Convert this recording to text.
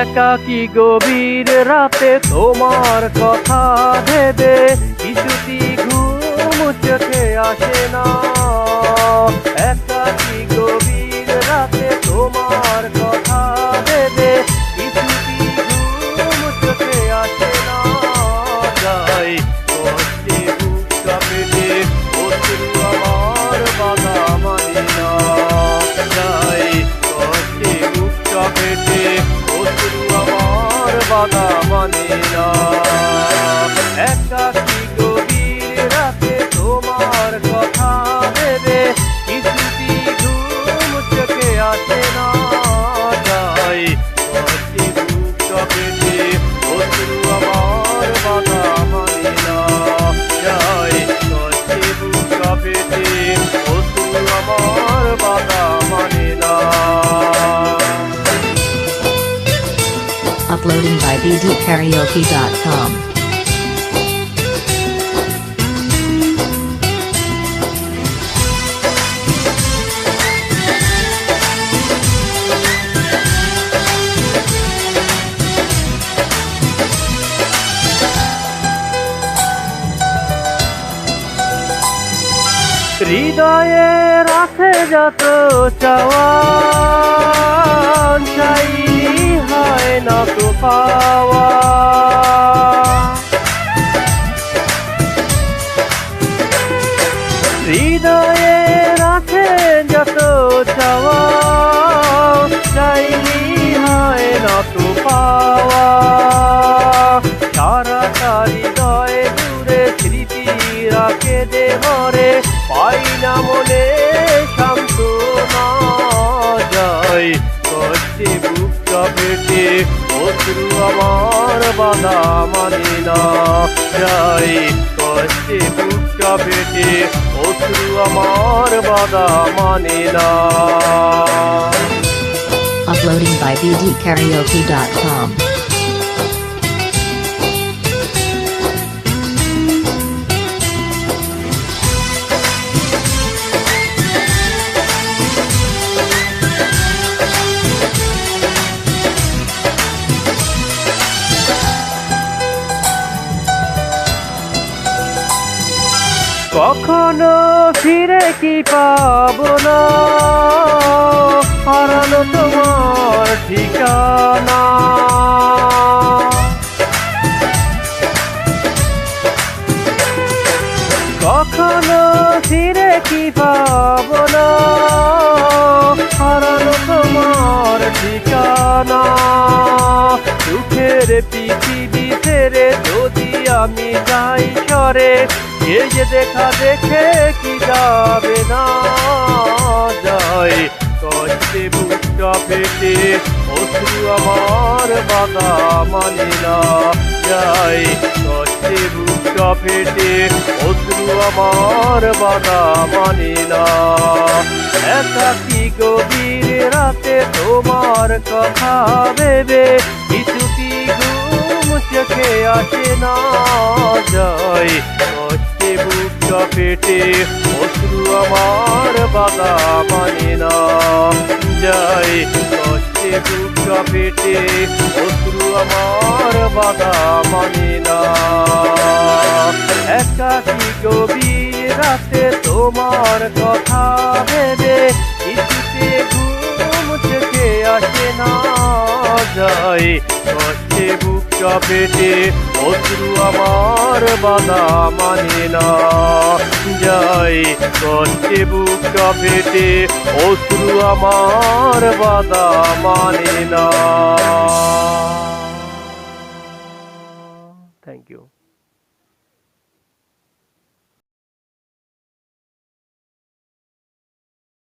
একাকী গভীর রাতে তোমার কথা ভেবে কিছুটি ঘুম চোখে আসে না। একাকী গভীর রাতে তোমার কথা ভেবে কিছুটি ঘুম চোখে আসে না। যাই কষ্টে বুকটা পেটে অশ্রু আমার বাধা মানি না। যাই কষ্টে বুকটা পেটে অশ্রু আমার বাধা মানি না। একাকী গভীর রাতে তোমার কথা ভেবে কিছুটি ঘুম চোখে আসে না। যাই কষ্টে বুকটা পেটে অশ্রু আমার বাধা মানি না। যাই কষ্টে বুকটা পেটে অশ্রু আমার বাধা মানি না। Uploading by bdkaraoke.com. হৃদয়ের আছে যত চাওয়া চাই হয় না তো পাওয়া। হৃদয়ের আছে যত চাওয়া চাই হয় না তো পাওয়া। সারাটা হৃদয় জুড়ে স্মৃতি রাখে দে মরে পাই না মনে সান্ত্বনা। যাই কষ্টে বুকটা পেটে অশ্রু আমার বাধা মানি না। যাই কষ্টে বুকটা পেটে অশ্রু আমার বাধা মানি না। Uploading by bdkaraoke.com. কখনো ফিরে কি পাবো না হারানো তোমার ঠিকানা। কখনো ফিরে কি পাবো না হারানো তোমার ঠিকানা। সুখের পৃথিবী ছেড়ে যদি আমি যাই সরে এই যে দেখা দেখে কি যাবে না। যাই কষ্টে বুকটা পেটে অশ্রু আমার বাধা মানি না। যাই কষ্টে বুকটা পেটে অশ্রু আমার বাধা মানি না। একাকী গভীর রাতে তোমার কথা ভেবে কিছুটি ঘুম চোখে আসে না। যাই কষ্টে বুকটা পেটে অশ্রু আমার বাধা মানি না। যাই কষ্টে বুকটা পেটে অশ্রু আমার বাধা মানি না। একাকী গভীর রাতে তোমার কথা ভেবে কিছুতে ঘুম চোখে আসে না। যাই কষ্টে বুকটা পেটে অশ্রু আমার বাধা মানি না। যাই কষ্টে বুকটা পেটে অশ্রু আমার বাধা মানি না।